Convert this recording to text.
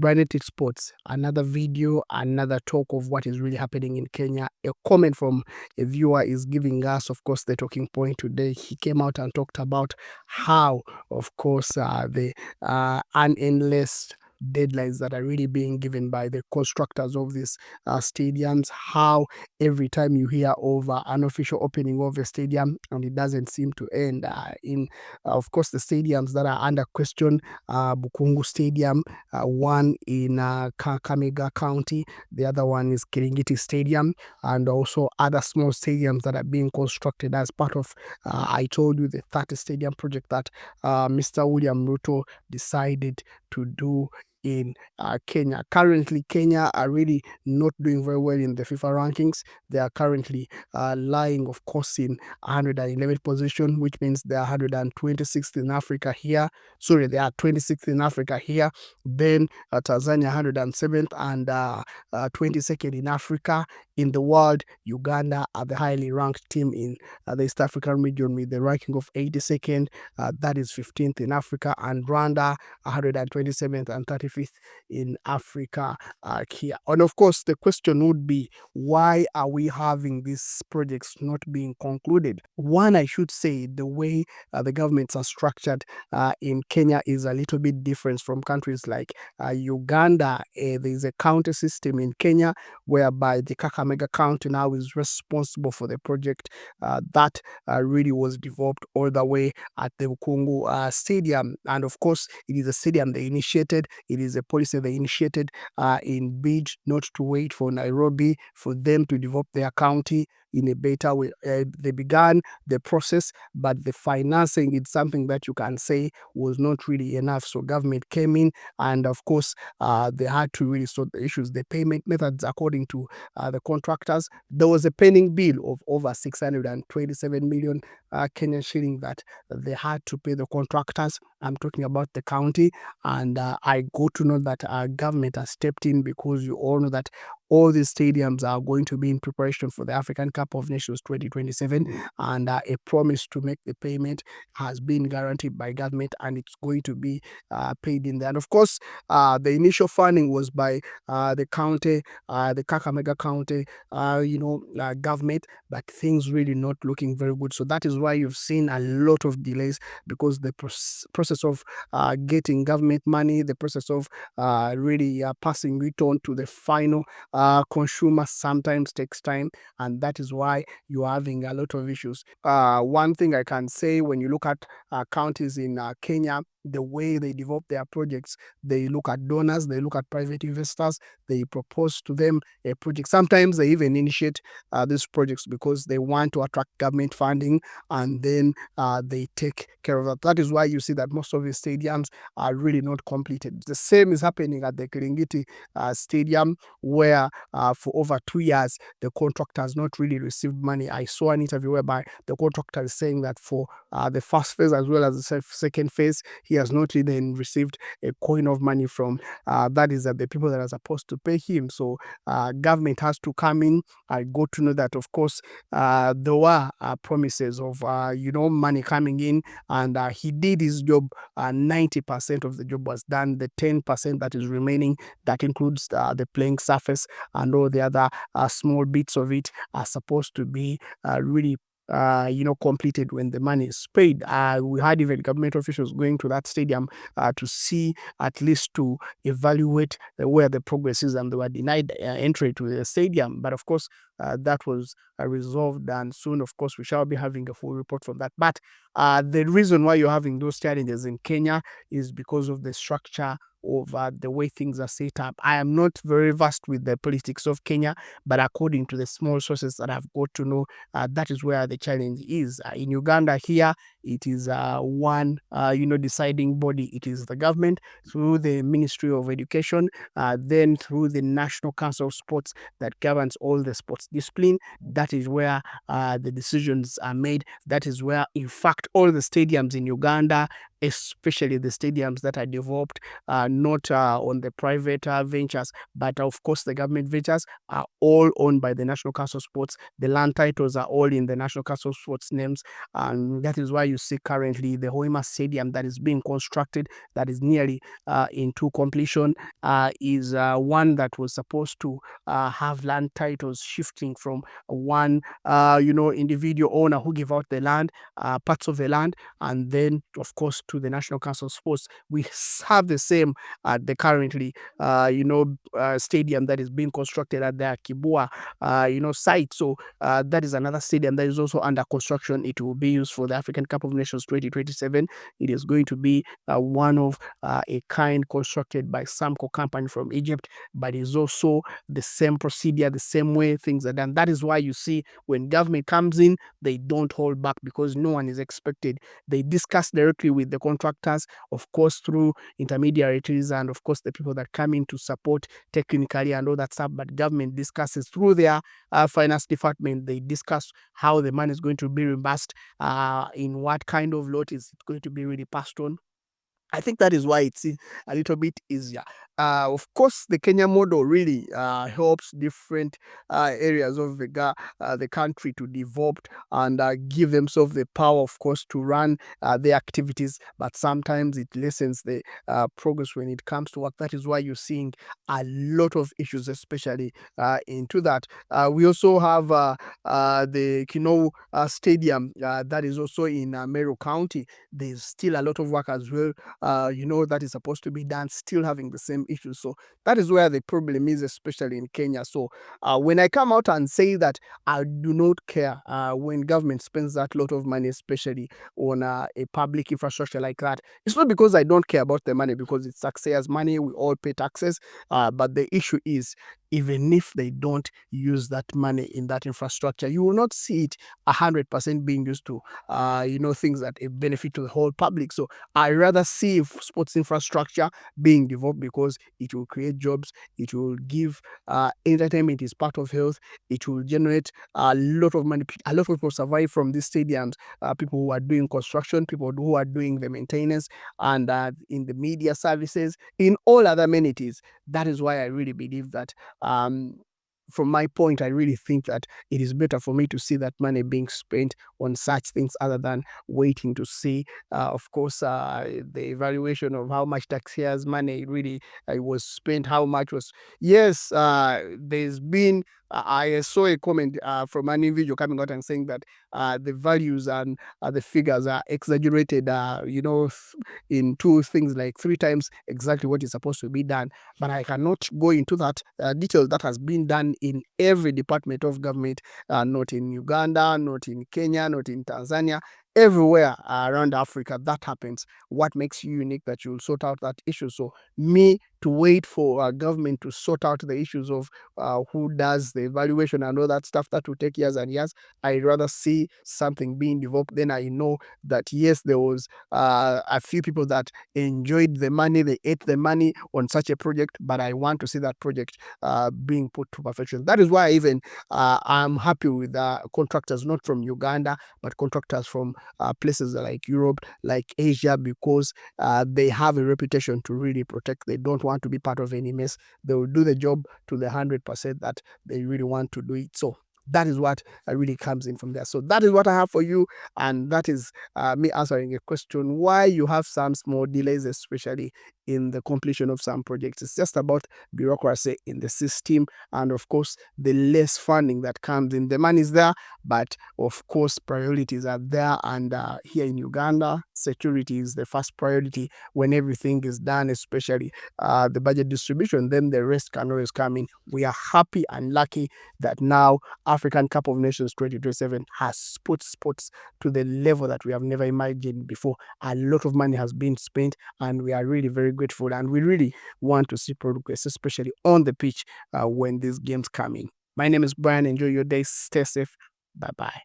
Branded Sports, another video, another talk of what is really happening in Kenya. A comment from a viewer is giving us, of course, the talking point today. He came out and talked about how, of course, the unendless deadlines that are really being given by the constructors of these stadiums, how every time you hear of an official opening of a stadium and it doesn't seem to end. Of course, the stadiums that are under question, Bukhungu Stadium, one in Kakamega County, the other one is Kirigiti Stadium, and also other small stadiums that are being constructed as part of, I told you, the 30 stadium project that Mr. William Ruto decided to do in Kenya. Currently, Kenya are really not doing very well in the FIFA rankings. They are currently lying, of course, in 111th position, which means they are 126th in Africa here. Sorry, they are 26th in Africa here. Then Tanzania 107th and 22nd in Africa. In the world, Uganda are the highly ranked team in the East African region with the ranking of 82nd. That is 15th in Africa, and Rwanda 127th and 35th in Africa here. And of course, the question would be, why are we having these projects not being concluded? One, I should say, the way the governments are structured in Kenya is a little bit different from countries like Uganda. There is a county system in Kenya whereby the Kakamega County now is responsible for the project that really was developed all the way at the Bukhungu Stadium. And of course, it is a stadium they initiated. It is a policy they initiated in bid not to wait for Nairobi for them to develop their county in a better way. They began the process, but the financing is something that you can say was not really enough. So government came in, and of course, they had to really sort the issues. The payment methods, according to the contractors, there was a pending bill of over 627 million Kenyan shilling that they had to pay the contractors. I'm talking about the county, and I got to know that our government has stepped in, because you all know that all these stadiums are going to be in preparation for the African Cup of Nations 2027, and a promise to make the payment has been guaranteed by government, and it's going to be paid in there. And of course, the initial funding was by the county, the Kakamega County, government, but things really not looking very good. So that is why you've seen a lot of delays, because the process of getting government money, the process of really passing it on to the final consumer sometimes takes time, and that is why you're having a lot of issues. One thing I can say, when you look at counties in Kenya, the way they develop their projects, they look at donors, they look at private investors, they propose to them a project. Sometimes they even initiate these projects because they want to attract government funding, and then they take care of that. That is why you see that most of the stadiums are really not completed. The same is happening at the Kirigiti Stadium, where for over 2 years, the contractor has not really received money. I saw an interview whereby the contractor is saying that for the first phase as well as the second phase, he has not even received a coin of money from that is the people that are supposed to pay him. So government has to come in. I got to know that, of course, there were promises of money coming in, and he did his job. 90% of the job was done. The 10% that is remaining, that includes the playing surface and all the other small bits of it, are supposed to be really completed when the money is paid. We had even government officials going to that stadium to see, at least to evaluate where the progress is, and they were denied entry to the stadium. But of course, that was resolved, and soon, of course, we shall be having a full report from that. But the reason why you're having those challenges in Kenya is because of the structure of the way things are set up. I am not very versed with the politics of Kenya, but according to the small sources that I've got to know, that is where the challenge is. In Uganda here, it is one deciding body. It is the government through the Ministry of Education, then through the National Council of Sports that governs all the sports discipline. That is where the decisions are made. That is where, in fact, all the stadiums in Uganda, especially the stadiums that are developed not on the private ventures, but of course the government ventures, are all owned by the National Council of Sports. The land titles are all in the National Council of Sports names, and that is why you see currently the Hoima Stadium that is being constructed, that is nearly into completion, is one that was supposed to have land titles shifting from one, individual owner who give out the land, parts of the land, and then, of course, to the National Council of Sports. We have the same at the currently, stadium that is being constructed at the Kibua, site. So that is another stadium that is also under construction. It will be used for the African Cup of Nations 2027. It is going to be one of a kind constructed by Samco company from Egypt, but is also the same procedure, the same way things are done. That is why you see when government comes in, they don't hold back because no one is expected. They discuss directly with the contractors, of course, through intermediaries and, of course, the people that come in to support technically and all that stuff. But government discusses through their finance department. They discuss how the money is going to be reimbursed, in what kind of lot is it going to be really passed on. I think that is why it's a little bit easier. Of course, the Kenya model really helps different areas of the country to develop and give themselves the power, of course, to run their activities. But sometimes it lessens the progress when it comes to work. That is why you're seeing a lot of issues, especially into that. We also have the Kinoru Stadium that is also in Meru County. There's still a lot of work as well, that is supposed to be done, still having the same issues. So that is where the problem is, especially in Kenya. So when I come out and say that I do not care when government spends that lot of money, especially on a public infrastructure like that, it's not because I don't care about the money, because it's taxpayers' money, we all pay taxes. But the issue is, even if they don't use that money in that infrastructure, you will not see it 100% being used to, things that benefit to the whole public. So I rather see sports infrastructure being developed because it will create jobs, it will give entertainment is part of health, it will generate a lot of money. A lot of people survive from these stadiums. People who are doing construction, people who are doing the maintenance, and in the media services, in all other amenities. That is why I really believe that. From my point, I really think that it is better for me to see that money being spent on such things other than waiting to see, of course, the evaluation of how much taxpayers' money really was spent, how much was. Yes, there's been. I saw a comment from an individual coming out and saying that the values and the figures are exaggerated, in two things like three times exactly what is supposed to be done. But I cannot go into that detail that has been done in every department of government, not in Uganda, not in Kenya, not in Tanzania, everywhere around Africa that happens. What makes you unique that you'll sort out that issue? So me to wait for government to sort out the issues of who does the evaluation and all that stuff, that will take years and years. I'd rather see something being developed. Then I know that yes, there was a few people that enjoyed the money, they ate the money on such a project, but I want to see that project being put to perfection. That is why even I'm happy with contractors not from Uganda, but contractors from places like Europe, like Asia, because they have a reputation to really protect. They don't want to be part of any mess. They will do the job to the 100% that they really want to do it. So that is what really comes in from there. So that is what I have for you, and that is me answering a question why you have some small delays, especially in the completion of some projects. It's just about bureaucracy in the system, and of course the less funding that comes in. The money is there, but of course priorities are there, and here in Uganda, security is the first priority when everything is done, especially the budget distribution. Then the rest can always come in. We are happy and lucky that now African Cup of Nations 2027 has put sports to the level that we have never imagined before. A lot of money has been spent, and we are really very grateful, and we really want to see progress, especially on the pitch when these games come in. My name is Brian. Enjoy your day. Stay safe. Bye bye.